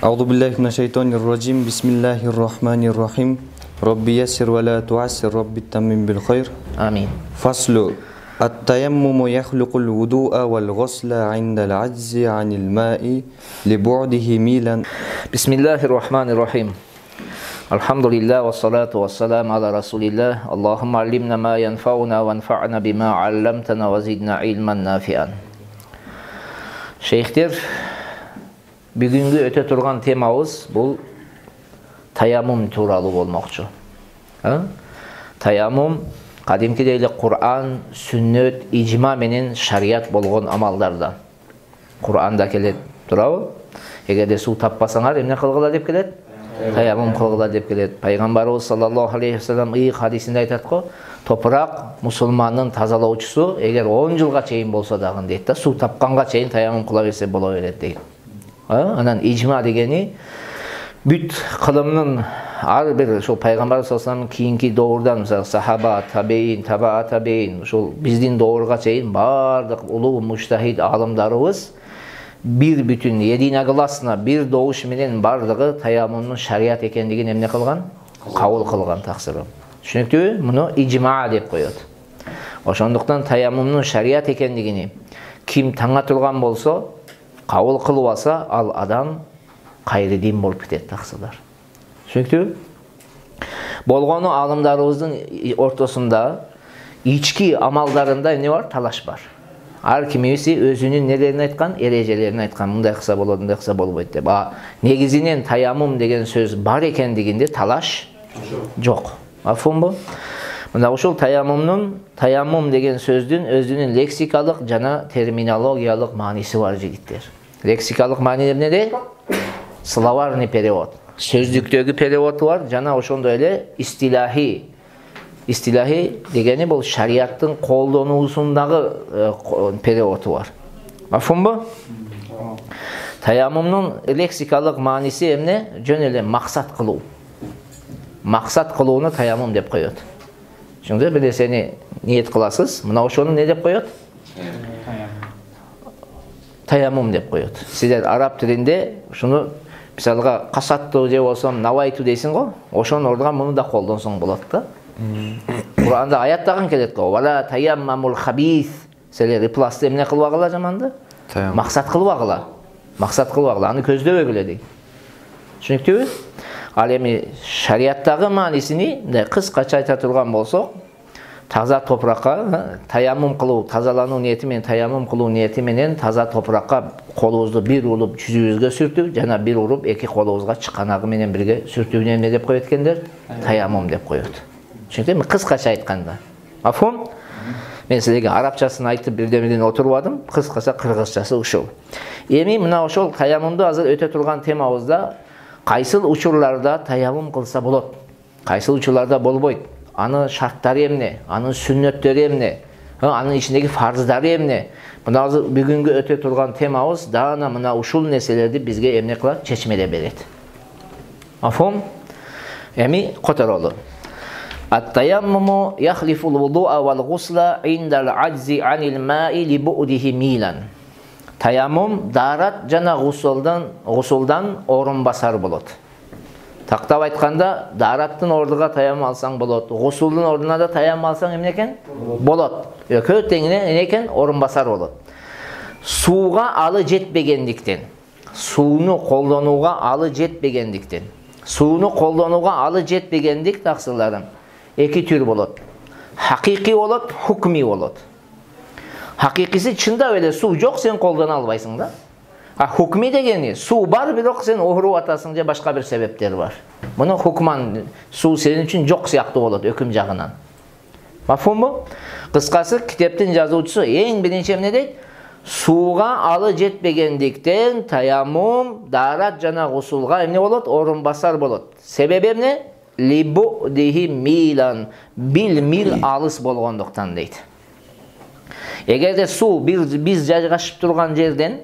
Аузу биллахи минаш шайтанир раджим. Бисмиллахир рахманир рахим. Робби яссир ва ла туассир, робби таммим бил хайр. Амин. Фаслу. التيمم يخلق الوضوء والغسل عند العجز عن الماء لبعده ميلا. بسم الله الرحمن الرحيم. الحمد لله والصلاة والسلام على رسول الله. اللهم علمنا ما ينفعنا وانفعنا بما علمتنا وزدنا علما نافعا. Şeyhler, bugünkü öte turgan temamız bu tayammum turalı olmakçı. Tayammum kadimki deyle Kur'an, sünnet, icma menen şariat bolgon amallardan. Kur'an'da kelet turağı. Eğer de su tappasaňar emne kılgıla dep kelet? Tayammum kılgıla dep kelet. Peygamberimiz sallallahu aleyhi ve sellem iyi hadisinde aytat ko, toprak musulmandın tazalauçusu eğer 10 yılga çeyin bolsa dagın deyit da, su tapkanga çeyin tayammum kıla berse bola beret deyit. Anan icma degeni büt kılımının ar bir şu Peygamber sallallahu aleyhi ve sellem'in kiyinki doğrudan mesela sahaba, tabeyin, taba tabeyin, şu bizdin doğruga çeyin bardık ulu mujtahid alımlarımız bir bütün yedine kılasına bir doğuş menen bardığı tayammumның şariat ekendigin emne kılgan? Kavul kılgan taksırı. Çünkü bunu icma dep koyot. Oşonduktan tayammumның şariat ekendigini kim taňa turgan bolsa, kavul kılıp alsa, al adam kayri din bolup ketet taksırlar. Çünkü bolgonu alımlarımızın ortasında içki amallarında ne var? Talaş var. Her kimisi özünün nelerini aytkan, erejelerini aytkan. Bunday kısa boladı, bunday kısa bolup aytdı. Negizinen tayammum degen söz bar ekendiginde talaş yok. Afun bu. Bunda uşul tayammum degen sözdün özünün leksikalık jana terminologiyalık manisi var jigitler. Leksikalık manileri ne de? Slavarny перевод. Sözdükteki perivodu var. Jana oşonda öyle istilahi degeni bol şariattın koldonuusundagı perivodu var. Mafhum bu? Tayammumның leksikalık manisi emne? Jön ele maksat kılуу. Maksat kılууну tayammum dep koyot. Şimdi bir de seni niyet kılasız. Mına oşonu ne dep koyot? Tayammum dep koyot. Sizler Arap tilinde şunu misalga kasattu je bolsam nawaitu deysin go. Oşon orduga bunu da koldonsoň bolat da. Kur'an'da ayat dagın kelet go. Wala tayammamul habis. Seler replasty emne kılıp agıla jamanda? Maksat kılıp agıla. Maksat kılıp agıla. Аны көздөп ögüledik. Çünkü alemi şariattagı manisini kıskaça ayta turgan bolsok, taza toprakka tayammum kılуу, tazalanуу niyeti menen tayammum kılуу niyeti menen taza toprakka kolubuzdu bir ulup yüzübüzgө sürtüp, jana bir urup eki kolubuzga çıkanagı menen birge sürtүүnü ne dep koyot ekендер? Tayammum dep koyot. Çünkü kıskaça aytkanda. Mafhum? Men sizlerge arapçasyny aytıp birden oturbadım. Kıskaça kırgızçası uşul. Emi mına ошол tayammumdu azır öte turgan temabızda kaysyl uçurlarda tayammum kılsa bolot. Kaysyl uçurlarda bolboyt. Anı şartları emne, anı sünnetleri emne, anı içindeki farzları emne. Mına azır bugünkü öte turgan temabız dağına mına uşul neselerdi bizge emne kılar, çeçmede beret. Mafhum? Emi kotarolu. At-tayammumu yahliful vudu'a vel gusla indal aczi anil ma'i li bu'dihi milan. Tayammum darat jana gusuldan orun basar bolot. Taqtab aytkanda darattın orduga tayammum alsaң bolot. Gusuldun orduna da tayammum alsaң emne eken? Bolot. Ekö tengine ne eken? Orun basar bolot. Suuga alı jetbegendikten, suunu koldonuga alı jetbegendikten, suunu koldonuga alı jetbegendik taksırlarım. Eki tür bolot. Hakiki bolot, hukmi bolot. Hakikisi çında öyle su yok sen koldan albaysın da. Hukmi degeni su var birok sen oğru atasın diye başka bir sebepler var. Bunu hukman su senin için yok siyaktı bolot öküm jagынан. Mafhum mu? Kıskası kitaptın yazıcısı en birinci ne deydi? Suğa alı jetbegendikten tayammum darat jana gusulga emne bolot? Orun basar bolot. Sebebi ne? Libu dehi milan bil mil alыс bolgonduktan deydi. Eğer de su biz jaygaşıp turgan yerden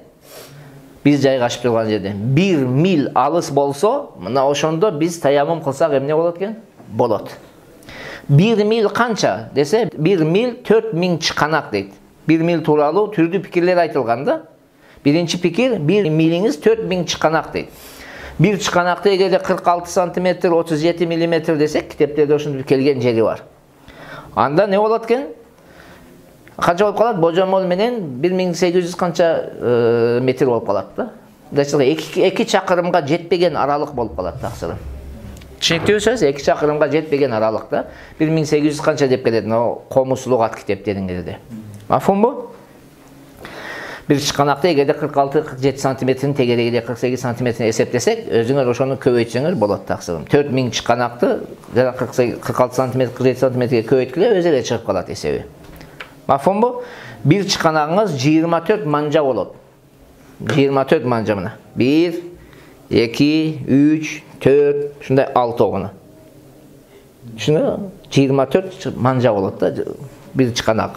bir mil alыс bolsa, mına oşondo biz tayammum kılsak emne bolot eken? Bolot. Bir mil kança dese, bir mil 4000 çıkanak deydi. Bir mil turalı türlü pikirler aytılganda. Birinci pikir, bir miliniz 4000 çıkanak deydi. Bir çıkanakta эгерде 46 сантиметр 37 миллиметр десек, китептерде ошентип келген жери бар. Анда не болот экен? Канча болуп калат? Божомол менен 1800 канча метр болуп калат да. Дачылы 2 чакырымга жетпеген аралык болуп калат таксыры. Түшүнүктүүбү сөз? 2 чакырымга жетпеген аралыкта 1800 канча деп келет, комус лугат китептериңизде. Мафумбу? Bir çıkanakta эгерде 46-47 сантиметрин тегерегиде 48 сантиметрин эсептесек, өзүңөр ошону көбөйтсөңөр болот таксырым. 4000 çıkanakты 46 сантиметр 47 сантиметрге көбөйткүлө өзү эле чыгып калат эсеби. Мафумбу? Bir çıkanагыңыз 24 манжа болот. 24 манжа мына. 1 2 3 4 ушундай 6 огуна. Шуну 24 манжа болот да bir çıkanak.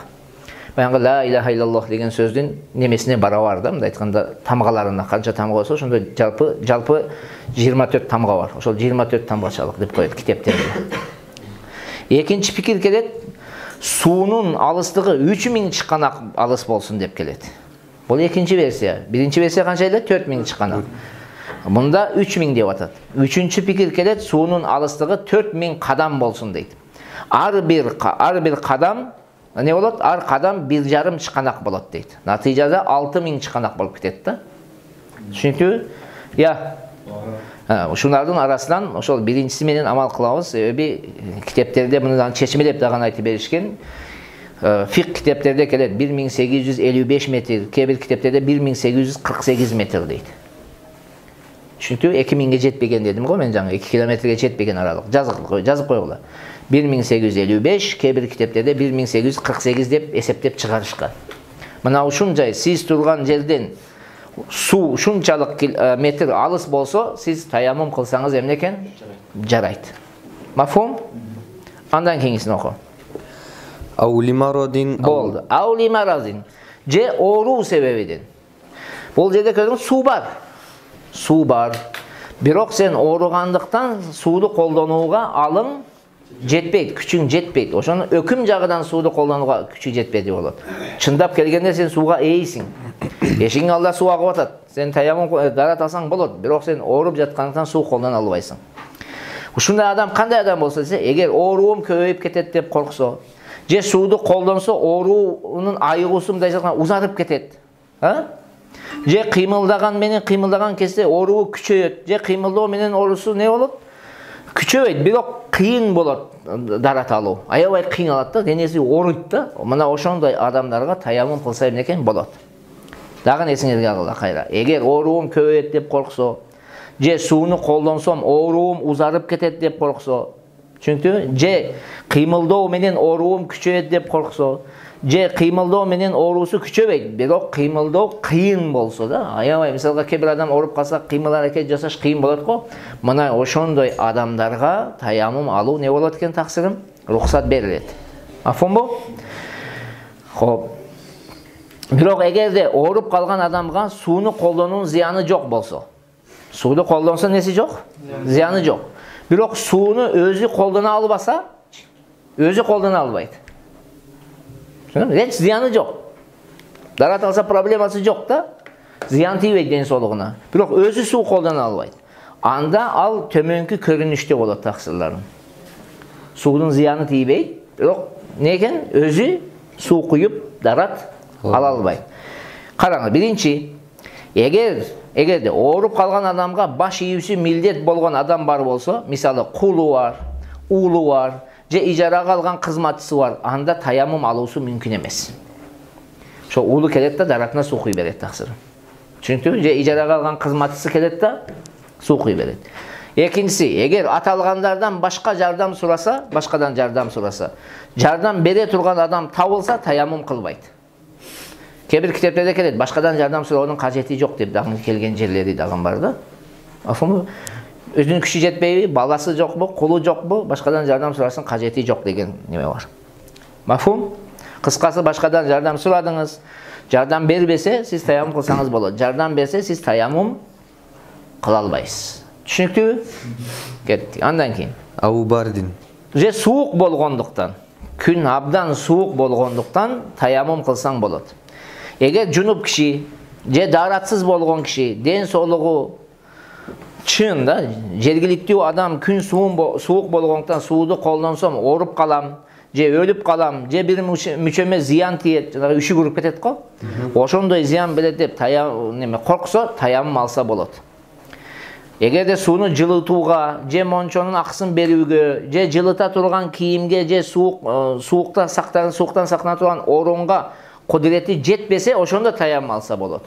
Баягы ла илаха иллаллах деген сөздүн немесине барабар да, мындай айтканда тамгаларына канча тамга болсо, ошондо жалпы 24 тамга бар. Ошол 24 тамгачалык деп коет китептерде. Экинчи пикир келет, суунун алыстыгы 3000 чыканак алыс болсун деп келет. Бул экинчи версия. Биринчи версия канча эле? 4000 чыканак. Мында 3000 деп атат. Үчүнчү пикир келет, суунун алыстыгы 4000 кадам болсун дейт. Ар бир кадам не болот? Ар кадам 1,5 чыканак болот дейт. Натыйжада 6000 чыканак болуп кетет да. Түшүнүктүүбү? Я. Ушулардын арасынан ошол биринчиси менен амал кылабыз. Себеби китептерде мындан чечмелеп дагы айтып беришкен. Фик китептерде келет 1855 метр, кээ бир китептерде 1848 метр дейт. Түшүнүктүүбү? 2000ге жетпеген дедим го мен жаңы, 2 километрге жетпеген аралык. Жазып койгула. 1855, кээ бир китептерде 1848 деп эсептеп чыгарышкан. Мына ушунчай сиз турган жерден суу ушунчалык метр алыс болсо, сиз таяммум кылсаңыз эмне экен? Жарайт. Мафум? Андан кийинкисин оку. Аулимародин болду. Аулимародин же ооруу себебиден. Бул жерде көрдүңүз суу бар. Суу бар. Бирок сен ооругандыктан сууду колдонууга алың жетпейт, күчүң жетпейт. Ошону өкүм жагынан сууду колдонууга күчү жетпеди болот. Чындап келгенде сен сууга ээйсиң. Эшигиң алда суу агып атат. Сен таяммум дарат алсаң болот, бирок сен ооруп жаткандыктан суу колдоно албайсың. Ушундай адам кандай адам болсо десе, эгер ооруум көбөйүп кетет деп корксо, же сууду колдонсо ооруунун айыгуусу мындай узарып кетет. Же кыймылдаган кезде ооруу күчөйөт, же кыймылдоо менен оорусу не болот? Күчөйт, бирок кыйын болот дарат алуу. Аябай кыйналат да, денеси ооруйт да. Мына ошондой адамдарга таяммум кылса эмне экен болот. Дагы эсиңерге алгыла кайра. Эгер оорум көбөйөт деп корксо, же сууну колдонсом оорум узарып кетет деп корксо, түшүнүктүбү? Же кыймылдоо менен оорум күчөйөт деп корксо, же кыймылдоо менен оорусу күчөбөйт, бирок кыймылдоо кыйын болсо да, аябай мисалга кээ бир адам ооруп калса кыймыл аракет жасаш кыйын болот го. Мына ошондой адамдарга таяммум алуу не болот экен таксырым? Рухсат берилет. Мафумбу? Хоп. Бирок эгерде ооруп калган адамга сууну колдонуунун зыяны жок болсо, сууну колдонсо неси жок? Зыяны жок. Бирок сууну өзү колдоно албаса, өзү колдоно албайт. Hiç ziyanı yok. Darat alsa probleması yok da ziyan tiybeyt deni soluğuna. Bирок özü su koldan albayt. Anda al tömönkü körünüşte bolat taksırların. Suudun ziyanı tiybeyt. Bирок neken? Özü su kuyup darat alalbayt. Karаңыз, birinci, эгерде ооруп калган адамга баш ийүүсү милдет болгон адам бар болсо, мисалы кулу бар, уулу бар, же ижарага алган кызматчысы бар, анда таяммум алуусу мүмкүн эмес. Ошо уулу келет да даратына суу куй берет таксыр. Түшүнүктүбү? Же ижарага алган кызматчысы келет да суу куй берет. Экинчиси, эгер аталгандардан башка жардам сураса, жардам бере турган адам табылса, таяммум кылбайт. Кээ бир китептерде келет, башкадан жардам суроонун кажети жок деп дагы келген жерлери дагы бар да. Афымы өзүнүн күчү жетпейби, баласы жокпу, кулу жокпу, башкадан жардам сурасын кажети жок деген неме бар. Мафум? Кыскасы башкадан жардам сурадыңыз, жардам бербесе, сиз таяммум кылсаңыз болот. Жардам берсе, сиз таяммум кыла албайсыз. Түшүнүктүүбү? Кеттик. Андан кийин Аубардин. Же суук болгондуктан, күн абдан суук болгондуктан таяммум кылсаң болот. Эгер жунуп киши, же даратсыз болгон киши, ден соолугу чын да, жергиликтүү адам күн суук болгондуктан сууду колдонсом ооруп калам, же өлүп калам, же бир мүчөмө зыян тиет, жанагы үшүгүрүп кетет го. Ошондой зыян берет деп корксо, таямым алса болот. Эгерде сууну жылытууга, же мончонун акысын берүүгө, же жылыта турган кийимге, же сууктан сактана турган орунга кудурети жетпесе, ошондо таямым алса болот.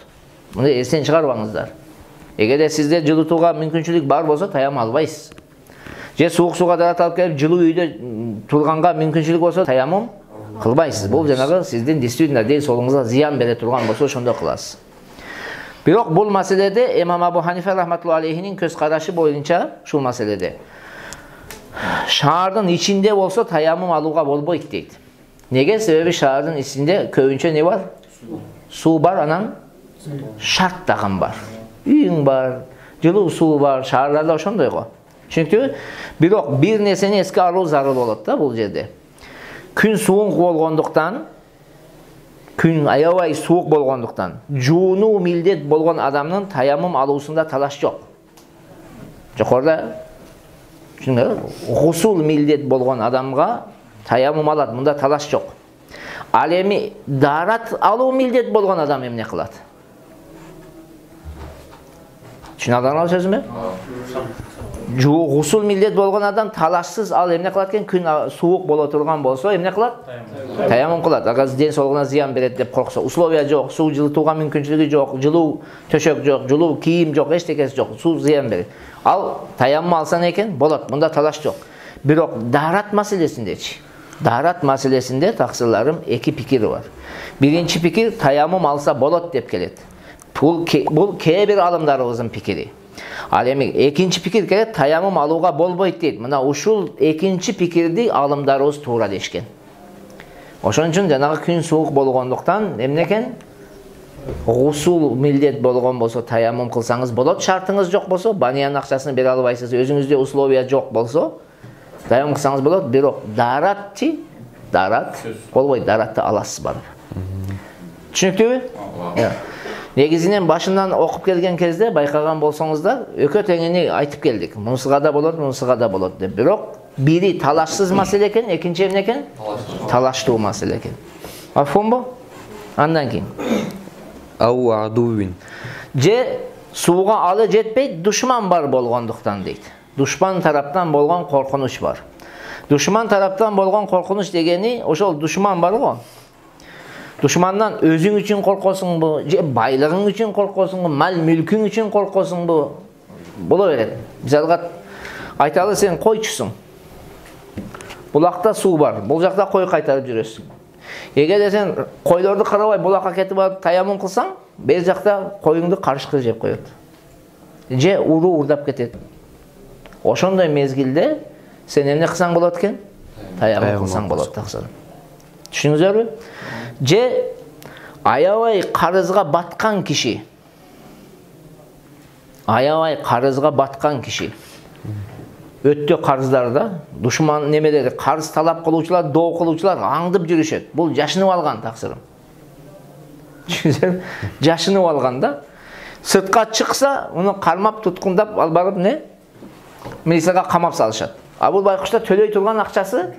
Муну эстен чыгарбаңыздар. Эгерде сизде жылытууга мүмкүнчүлүк бар болсо, таямым албайсыз. Же суук сууга дарат алып келип, жылуу үйдө турганга мүмкүнчүлүк болсо, таямым кылбайсыз. Бул жанагы сиздин действительно дел соолугуңузга зыян бере турган болсо, ошондо кыласыз. Бирок бул маселеде Имам Абу Ханифа рахматуллахи алейхинин көз карашы боюнча ушул маселеде шаардын ичинде болсо таямым алууга болбойт дейт. Неге? Себеби шаардын ичинде көбүнчө не бар? Суу бар, анан шарт дагы бар. Үйүң бар, жылуу суу бар, шаарларда ошондой го. Чүнкү бирок бир нерсени эске алуу зарыл болот да бул жерде. Күн суук болгондуктан, күн аябай суук болгондуктан, жуунуу милдет болгон адамдын таямым алуусунда талаш жок. Жокорда гусул милдет болгон адамга таямым алат, мында талаш жок. Ал эми дарат алуу милдет болгон адам эмне кылат? Түшүнөдүңөрбү сөзүмдү? Гусул милдет болгон адам талашсыз ал эмне кылат экен? Күн суук боло турган болсо эмне кылат? Таямым кылат. Агар ден соолугуна зыян берет деп корксо, условия жок, суу жылытууга мүмкүнчүлүгү жок, жылуу төшөк жок, жылуу кийим жок, эчтекеси жок, суу зыян берет. Ал таямым алсан экен, болот. Мында талаш жок. Бирок дарат маселесиндечи? Дарат маселесинде таксырларым эки пикири бар. Биринчи пикир таямым алса болот деп келет. Бул кээ бир алымдарыбыздын пикири. Ал эми экинчи пикир келет, таямым алууга болбойт дейт. Мына ушул экинчи пикирди алымдарыбыз туура дешкен. Ошон үчүн жанагы күн суук болгондуктан эмне экен? Гусул милдет болгон болсо таямым кылсаңыз болот, шартыңыз жок болсо, банянын акчасын бере албайсыз, өзүңүздө условия жок болсо, таямым кылсаңыз болот. Бирок даратчы, дарат болбойт, даратты аласыз барып. Түшүнүктүүбү? Негизинен башынан окуп келген кезде байкаган болсоңуздар, өкө теңини айтып келдик. Мунусуга да болот, мунусуга да болот деп. Бирок бири талашсыз маселе экен, экинчи эмне экен? Талаштуу маселе экен. Мафхумбу? Андан кийин Ау адуин. Же сууга алы жетпейт, душман бар болгондуктан дейт. Душман тараптан болгон коркунуч бар. Душман тараптан болгон коркунуч дегени ошол душман бар го. Душмандан өзүң үчүн коркосуңбу, же байлыгың үчүн коркосуңбу, мал мүлкүң үчүн коркосуңбу? Боло берет. Мисалга айталы сен койчусуң. Булакта суу бар, бул жакта кой кайтарып жүрөсүң. Эгерде сен койлорду карабай булакка кетип барып таямым кылсаң, бер жакта коюңду карышкы жеп коет. Же уруу урдап кетет. Ошондой мезгилде сен эмне кылсаң болот экен? Таямым кылсаң болот таксыр. Түшүнүңүздөрбү? Же аябай карызга баткан киши. Аябай карызга баткан киши. Өттө карыздарда душман немелери, карыз талап кылуучулар, доо кылуучулар аңдып жүрүшөт. Бул жашынып алган таксырым. Түшүнүңүздөр? Жашынып алган да. Сыртка чыкса, уну кармап туткундап ал барып не? Милицияга камап салышат. А бул байкушта төлөй турган акчасы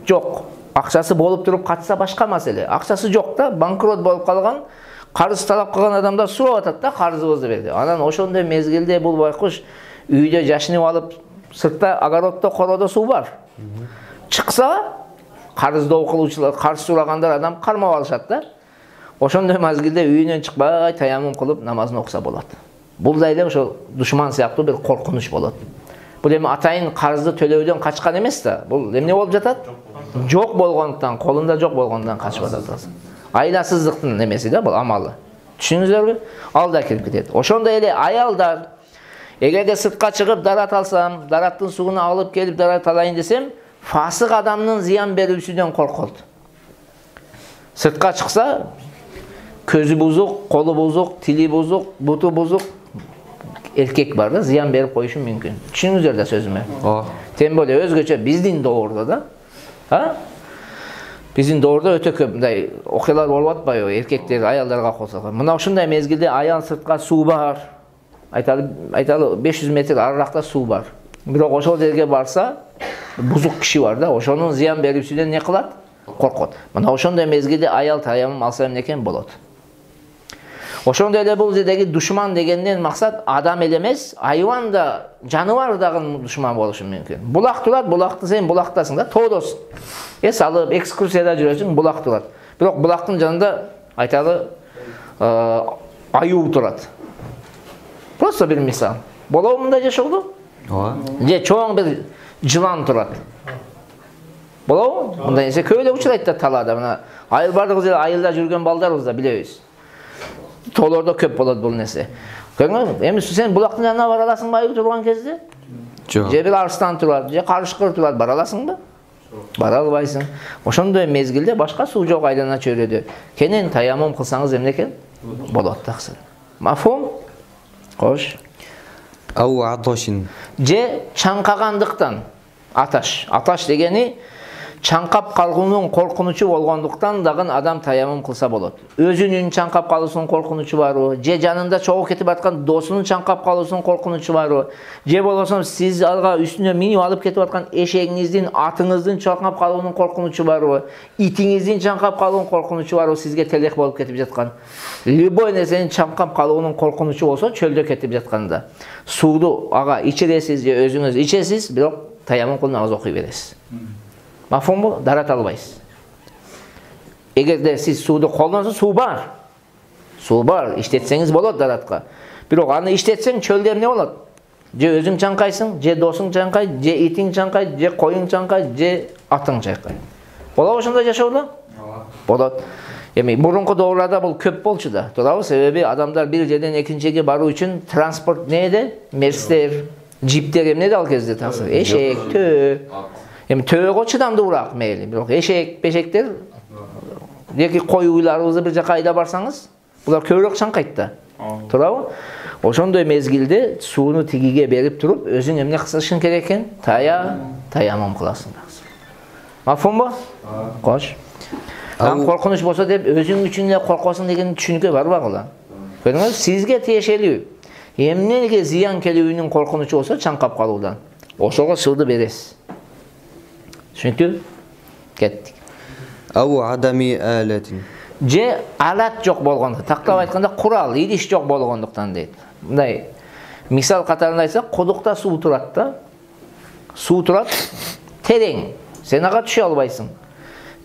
жок. Акчасы болуп туруп катса башка маселе. Акчасы жок да, банкрот болуп калган, карыз талап кылган адамдар сурап атат да, карызыбызды берди. Анан ошондой мезгилде бул байкуш үйдө жашынып алып, сыртта огороддо короодо суу бар. Чыкса, карыздоо кылуучулар, карыз сурагандар адам кармап алышат да. Ошондой мезгилде үйүнөн чыкпай таямым кылып намазын окуса болот. Бул да эле ошо душман сыяктуу бир коркунуч болот. Бул эми атайын карызды төлөөдөн качкан эмес да. Бул эмне болуп жатат? Жок болгондуктан, колунда жок болгондуктан качып атат. Айласыздыктын немеси да бул амалы. Түшүнүңүздөрбү? Ал да кирип кетет. Ошондой эле аялдар эгерде сыртка чыгып дарат алсам, дараттын сууну алып келип дарат алайын десем, фасык адамдын зыян берүүсүнөн коркот. Сыртка чыкса, көзү бузук, колу бузук, тили бузук, буту бузук эркек бар да, зыян берип коюшу мүмкүн. Түшүнүңүздөр да сөзүмө. Тем более өзгөчө биздин доордо да. Биздин доордо өтө көп мындай окуялар болуп атпайбы? Эркектер аялдарга косо. Мына ушундай мезгилде аял сыртка суу бар, айталы 500 метр арыракта суу бар. Бирок ошол жерге барса, бузук киши бар да, ошонун зыян берүүсүнөн не кылат? Коркот. Мына ошондой мезгилде аял таямым алса эмне экен болот. Ошондой эле бул жердеги душман дегенден максат адам эле эмес, айван да, жаныбар дагы душман болушу мүмкүн. Булак турат, булакты сен булактасың да, тоодосуң. Салып экскурсияда жүрөсүң, булак турат. Бирок булактын жанында айталы аюу турат. Просто бир мисал. Болобу мындай жашоодо? Ооба. Же чоң бир жылан турат. Болобу? Мындай нерсе көп эле учурайт да талаада. Мына айыл бардыгыбыз эле айылда жүргөн балдарыбыз да билебиз. Тоолордо көп болот бул нерсе. Көрдүңбү? Эми сен булактын жанына бара аласыңбы аюу турган кезде? Жок. Же бир арстан турат, же карышкыр турат, бара аласыңбы? Бара албайсың. Ошондой мезгилде башка суу жок айлана чөйрөдө. Кенен таямым кылсаңыз эмне экен? Болот таксы. Мафхум? Кош. Ау атошин. Же чаңкагандыктан. Аташ дегени чаңкап калгунун коркунучу болгондуктан дагы адам таямым кылса болот. Өзүнүн чаңкап калуусунун коркунучу барбы? Же жанында чогуу кетип аткан досунун чаңкап калуусунун коркунучу барбы? Же болбосо сиз алга үстүнө минип алып кетип аткан эшегиңиздин, атыңыздын чаңкап калуунун коркунучу барбы? Итиңиздин чаңкап калуунун коркунучу барбы? Сизге телек болуп кетип жаткан. Любой нерсенин чаңкап калуунун коркунучу болсо, чөлдө кетип жатканда, сууду ага ичиресиз же өзүңүз ичесиз, бирок таямым кылып намаз окуй бересиз. Мафхумбу? Дарат албайсыз. Эгерде сиз сууду колдонсоңуз, суу бар. Суу бар, иштетсеңиз болот даратка. Бирок аны иштетсең чөлдө эмне болот? Же өзүң чаңкайсың, же досуң чаңкайт, же итиң чаңкайт, же коюң чаңкайт, же атың чаңкайт. Болобу ошондой жашоодо? Болот. Эми мурунку доорларда бул көп болчу да. Туурабы? Себеби адамдар бир жерден экинчи жерге баруу үчүн транспорт неде? Мерстер, джиптер эмнеде ал кезде таксы? Эшек, төө. Эми төөгө чыдамдуураак мейли. Бирок эшек, пешектер, эки кой уйларыбызды бир жака айдап барсаңыз, булар көбүрөөк чаңкайт да. Туурабы? Ошондой мезгилде сууну тигиге берип туруп, өзүң эмне кылышың керек экен? Таямым кыласың. Мафхумбу? Кош. Ам коркунуч болсо деп өзүң үчүн эле коркосуң деген түшүнүккө барбагыла. Көрдүңүз? Сизге тиешелүү. Эмнеге зыян келүүнүн коркунучу болсо чаңкап калуудан. Ошого сууду бересиз. Түшүнүктүү? Кеттик. Ау адами алатин. Же алат жок болгондо, тактап айтканда курал, идиш жок болгондуктан дейт. Мындай мисал катарында айтсак, кудукта суу турат да. Суу турат, терең. Сен ага түшө албайсың.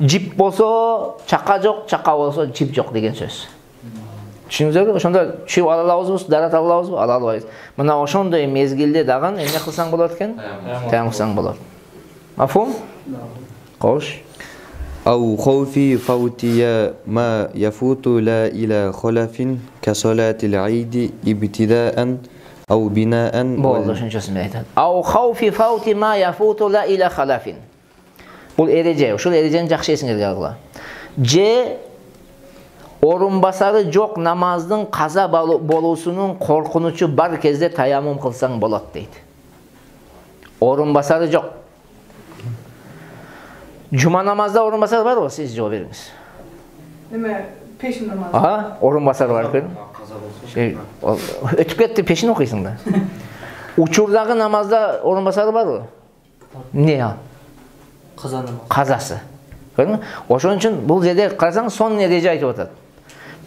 Жип болсо чака жок, чака болсо жип жок деген сөз. Түшүндүңүзбү? Ошондо түшүп ала алабызбы, дарат ала алабызбы? Ала албайбыз. Мына ошондой мезгилде дагы эмне кылсаң болот экен? Таям кылсаң болот. Мафхум? Кош. Ау خوفي فوتي ما يفوت لا إلى خلف كصلاة العيد ابتداء أو بناء. Болду, ошончосун менен айтат. Ау خوفي فوت ما يفوت لا إلى خلف. Бул эреже, ушул эрежени жакшы эсиңерге алгыла. Же орун басары жок намаздын каза болуусунун коркунучу бар кезде таямым кылсаң болот дейт. Орун басары жок. Cuma namazda orun basar var mı? Siz cevap veriniz. Deme peşin namazı. Aha, orun basar var. Ötüp gitti peşin okuyorsun da. Uçurdağı namazda orun basarı var mı? Ne ya? Kaza namazı. Kazası. Gördün mü? Oşun için bu zede karasan son derece ayıp otar.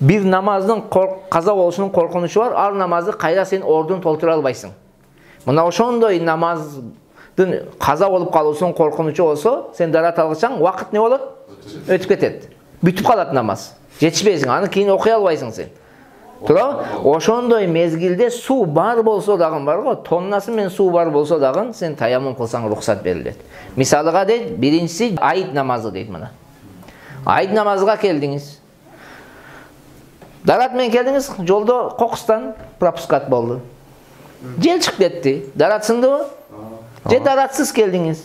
Bir namazın kaza oluşunun korkunuşu var. Ar namazı kayda sen ordun toltura albaysın. Buna oşondoy namaz kaza olup kalıyorsun korkunçu olsa sen darat alırsan vakit ne olur? Ötüp ketet. Bütüp kalat namaz. Yetişmeysin. Anı keyin okuya albaysın sen. Tura? Oşondoy mezgilde su bar bolsa dağın var mı? Tonnası men su bar bolsa dağın sen tayammum kılsan ruhsat verilir. Misalıga deyit, birincisi ayit namazı deyit bana. Ayit namazıga geldiniz. Darat men geldiniz, yolda Kokostan propuskat boldu. Jel çıkıp ketти. Darat sındı mı? Je daratsız geldiniz.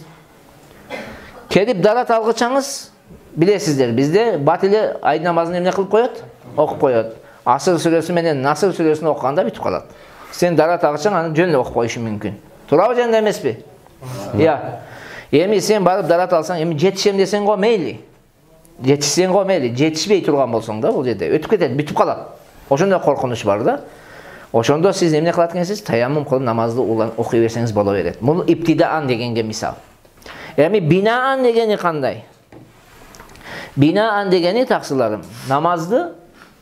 Kelip darat algıçanız bilesizler. Bizde batili ayet namazını emne kılıp koyat? Okup koyat. Asır süresi menen Nasır süresini okuganda bitip kalat. Sen darat algıçan anı jönle okup koyuşun mümkün. Turabı jende emes mi? Ya. Emi sen barıp darat alsan, emi jetişem desen go meyli. Jetişsen go meyli. Jetişbey turgan bolsan da bu jerde. Ötüp ketet, bitip kalat. Oşonda korkunuş var da. Ошондо сиз эмне кылат экенсиз? Таяммум кылып намазды окуй берсеңиз боло берет. Бул иптидаан дегенге мисал. Эми бинаан дегени кандай? Бинаан дегени таксыларым, намазды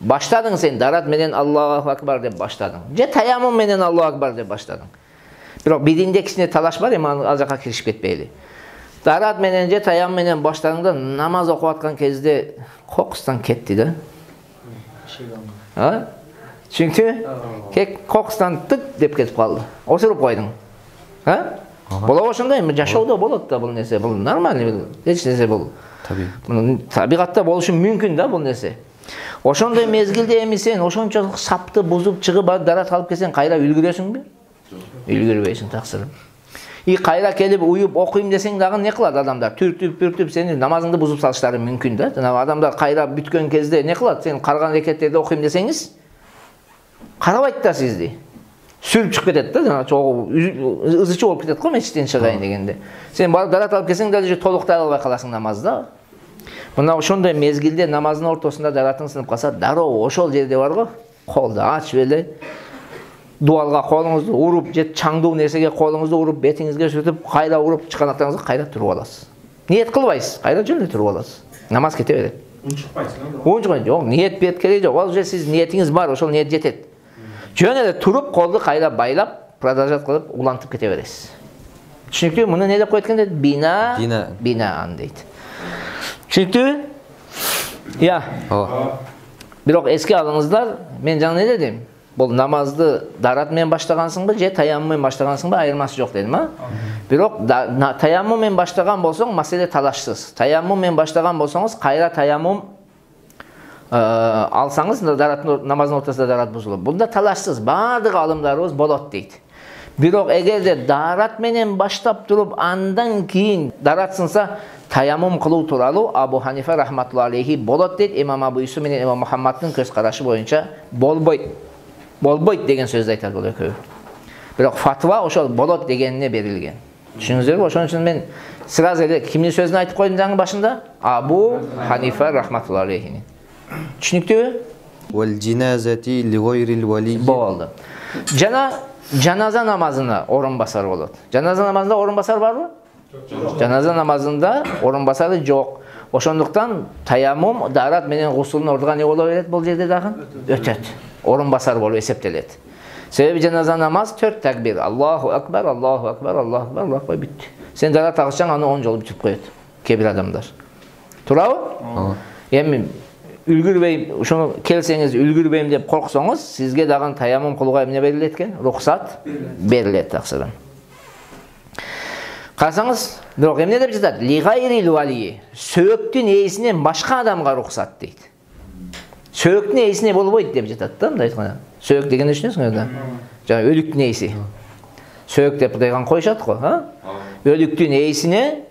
баштадың сен дарат менен Аллаху акбар деп баштадың. Же таяммум менен Аллаху акбар деп баштадың. Бирок биринде кичине талаш бар, эми ал жака киришип кетпейли. Дарат менен же таяммум менен баштадың да намаз окуп аткан кезде кокустан кетти да. Чүнкү кокустан тык деп кетип калды. Отуруп койдуң. Болобу ошондой? Эми жашоодо болот да бул нерсе. Бул нормальный, эч нерсе бул. Табигатта болушу мүмкүн да бул нерсе. Ошондой мезгилде эми сен ошончолук сапты бузуп чыгып дарат алып келсең, кайра үлгүрөсүңбү? Үлгүрбөйсүң таксырым. И кайра келип уюп окуйм десең дагы не кылат адамдар? Түртүп сени намазыңды бузуп салыштары мүмкүн да. Жана адамдар кайра бүткөн кезде не кылат? Сен карган рекеттерди окуйм десеңиз, карабайт да сизди. Сүрүп чыгып кетет да, жана чогуу ызычы болуп кетет го мечиттен чыгайын дегенде. Сен барып дарат алып келсең дагы толуктай албай каласың намазда. Мына ошондой мезгилде намаздын ортосунда даратың сынып калса, дароо ошол жерде бар го, колду ачып эле дуалга колуңузду уруп, же чаңдуу нерсеге колуңузду уруп, бетиңизге сүртүп, кайра уруп чыканактарыңызды кайра туруп аласыз. Ниет кылбайсыз, кайра жөн эле туруп аласыз. Намаз кете берет. Унчукпайсыз. Жок, ниет бет кереги жок. Ал же сиз ниетиңиз бар, ошол ниет жетет. Жөн эле туруп, колду кайра байлап, продолжать кылып, улантып кете бересиз. Түшүнүктүү? Муну не деп коет экен дейт? Бинаан дейт. Түшүнүктүү? Я. Бирок эске алыңыздар, мен жаңы не дедим? Бул намазды дарат менен баштагансыңбы, же таяммум менен баштагансыңбы, айырмасы жок дедим, Бирок таяммум менен баштаган болсоң, маселе талашсыз. Таяммум менен баштаган болсоңуз, кайра таяммум алсаңыз, намаздын ортосунда дарат бузулат. Бунда талашсыз, баардык алымдарыбыз болот дейт. Бирок эгерде дарат менен баштап туруп, андан кийин дарат сынса, таяммум кылуу тууралуу Абу Ханифа рахматуллахи алейхи болот дейт. Имам Абу Юсуф менен Имам Мухаммаддын көз карашы боюнча болбойт. Болбойт деген сөздү айтат бул экөө. Бирок фатва ошол болот дегенине берилген. Түшүнүңүздөрбү? Ошон үчүн мен сразу эле кимдин сөзүн айтып койдум жаңы башында? Абу Ханифа рахматуллахи алейхи. Түшүнүктүүбү? Вал джиназати ли гайрил вали. Болду. Жана жаназа намазына орун басар болот. Жаназа намазында орун басар барбы? Жаназа намазында орун басары жок. Ошондуктан таяммум дарат менен гусулдун ордуга не боло берет бул жерде дагы? Өтөт. Орун басар болуп эсептелет. Себеби жаназа намаз 4 такбир. Аллаху акбар, Аллаху акбар, Аллаху акбар, Аллаху акбар бүттү. Сен дарат алсаң, аны 10 жолу бүтүп коет. Кээ бир адамдар. Туурабы? Эми үлгүрбөйм, ошону келсеңиз үлгүрбөйм деп корксоңуз, сизге дагы таяммум кылууга эмне берилет экен? Рухсат берилет таксырым. Карасаңыз, бирок эмне деп жатат? Ли гайрил вали. Сөөктүн ээсинен башка адамга рухсат дейт. Сөөктүн ээсине болбойт деп жатат да, мындай айтканда. Сөөк дегенди түшүнөсүңөр да? Жана өлүктүн ээси. Сөөк деп деган коюшат го, Өлүктүн ээсине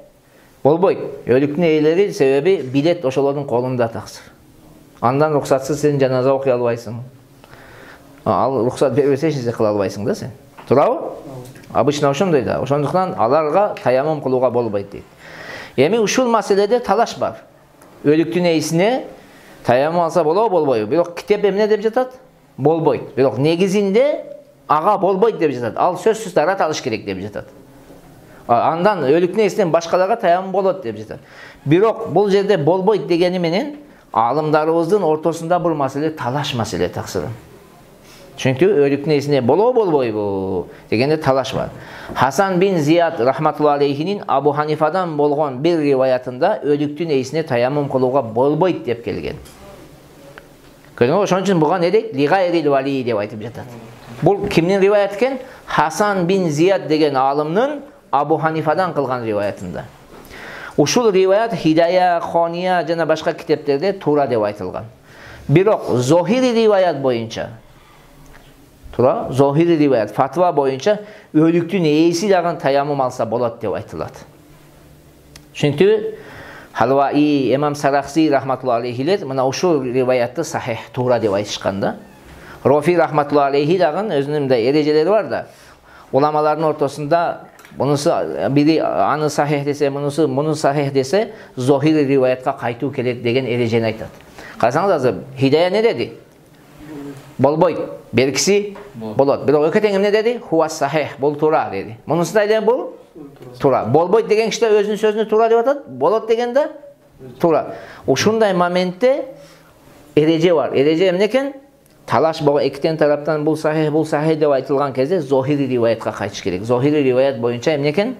болбойт. Өлүктүн ээлери себеби билет ошолордун колунда таксыр. Андан рухсатсыз сен жаназа окуй албайсың. Ал рухсат бербесе эч нерсе кыла албайсың да сен. Туурабы? Обычно ошондой да. Ошондуктан аларга таяммум кылууга болбойт дейт. Эми ушул маселеде талаш бар. Өлүктүн ээсине таяммум алса болобу, болбойбу? Бирок китеп эмне деп жатат? Болбойт. Бирок негизинде ага болбойт деп жатат. Ал сөзсүз дарат алыш керек деп жатат. Андан өлүктүн ээсинен башкаларга таяммум болот деп жатат. Бирок бул жерде болбойт дегени менен алымдарыбыздын ортосунда бул маселе талаш маселе таксырым. Чүнкү өлүктүн ээсине болобу, болбойбу дегенде талаш бар. Хасан бин Зияд рахматуллахи алейхинин Абу Ханифадан болгон бир риваятында өлүктүн ээсине таяммум кылууга болбойт деп келген. Көрдүңбү? Ошон үчүн буга не дейт? Ли гайрил вали деп айтып жатат. Бул кимдин риваят экен? Хасан бин Зияд деген алымнын Абу Ханифадан кылган риваятында. Ушул риваят Хидая Хония жана башка китептерде туура деп айтылган. Бирок Зохири риваят боюнча, Зохири риваят фатва боюнча өлүктүн ээси дагы таяммум алса болот деп айтылат. Чүнкү Халваи, Имам Сарахси рахматуллахи алейхилер мына ушул риваятты сахих туура деп айтышкан да. Рофи рахматуллахи алейхи дагы өзүнүн мындай эрежелери бар да. Уламалардын ортосунда мунусу бири аны сахих десе, муну сахих десе, Зохири риваятка кайтуу келет деген эрежени айтат. Карасаңыз азыр Хидая не деди? болбойт. Беркisi болот. Бирок экетең эмне деди? Хуа сахих, бул туура деди. Мунусунда айдан бул туура. Болбойт деген киши өзүнүн сөзүнө туура деп атат. Болот дегенде туура. Ушундай моментте эреже бар. Эреже эмне экен? Талаш болгон экитен тараптан бул сахих деп айтылган кезде зохири риваятка кайтыш керек. Зохири риваят боюнча эмне экен?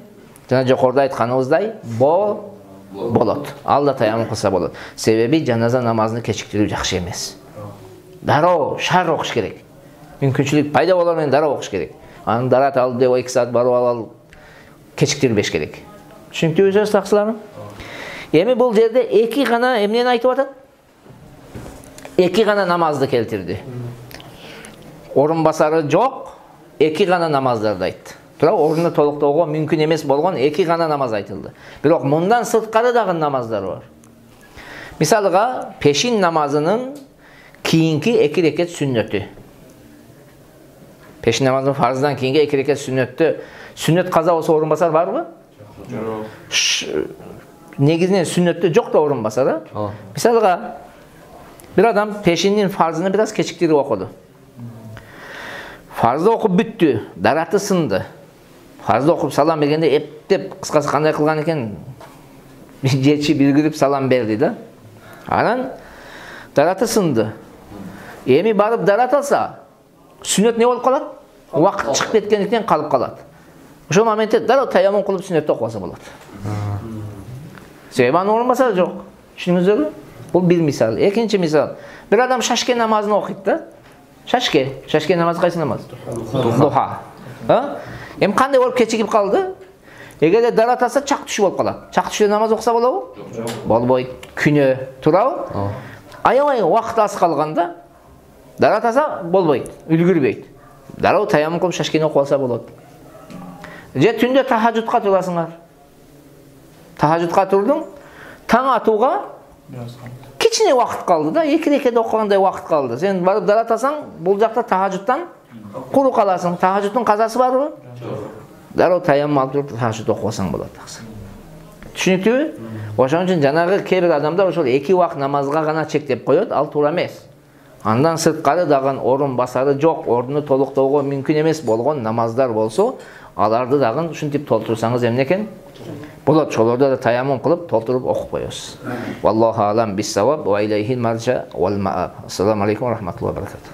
Жана жокоруда айтканыбыздай болот. Алда таяммум кылса болот. Себеби жаназа намазын кечиктирүү жакшы эмес. Дароо шар окуш керек. Мүмкүнчүлүк пайда болор менен дароо окуш керек. Анын дарат алды деп 2 саат барып алып кечиктирбеш керек. Түшүнүктүүбүз таксыларым? Эми бул жерде эки гана эмнени айтып атат? Эки гана намазды келтирди. Орун басары жок, эки гана намаздарды айтты. Тура орунду толуктоого мүмкүн эмес болгон эки гана намаз айтылды. Бирок мындан сырткары дагы намаздар бар. Мисалга, пешин намазынын кийинки 2 рекет сүннөтү. Пешин намазынын фарздан кийинки 2 рекет сүннөттү. Сүннөт каза болсо орун басар барбы? Жок. Негизинен сүннөттү жок да орун басар. Мисалга, bir adam peşinin farzını biraz kechiktirip okudu. Farzı okup büttü, daratı sındı. Farzı okup salam bergende eптеп кыскасы кандай кылган экен? Жети билгирип салам берди да. Анан daratı сынды. Эми барып дарат алса, сүннөт не болуп калат? Убакыт чыгып кеткендиктен калып калат. Ошол моментте дароо таяммум кылып сүннөттү окубаса болот. Себеби анын орун басары жок. Түшүнүңүздөрбү? Бул bir misal. Экинчи misal. Bir adam şaşke namazını okuyup da. Şaşke namazı kayсы namaz? Duha. Hem kандай olup keçigip kaldı? Эгерде дарат алса чак түшүп болуп калат. Чак түшүп намаз окуса болобу? Болбойт. Күнөө турабы? Аябай убакыт аз калганда дарат алса болбойт, үлгүрбөйт. Дароо таяммум кылып шашкени окуп алса болот. Же түндө тахажжудка турасыңар. Тахажжудка турдуң, таң атууга кичине вакыт калды да, 2 рекет окугандай вакыт калды. Сен барып дарат алсаң, бул жакта тахажжудтан куру каласың. Тахажжудтун казасы барбы? Дароо таяммум алып туруп тахажжуд окубасаң болот. Түшүнүктүүбү? Ошон үчүн жанагы кээ бир адамдар ошол 2 убакыт намазга гана чектеп коёт, ал туура эмес. Андан сырткары дагы орун басары жок, орунду толуктоого мүмкүн эмес болгон намаздар болсо, аларды дагы ушинтип толтурсаңыз эмне экен? Болот, ошолордо да таяммум кылып толтуруп окуп коесуз. Валлаху алам бис-саваб ва илейхил маржа вал мааб. Ассаламу алейкум ва рахматуллахи ва баракатух.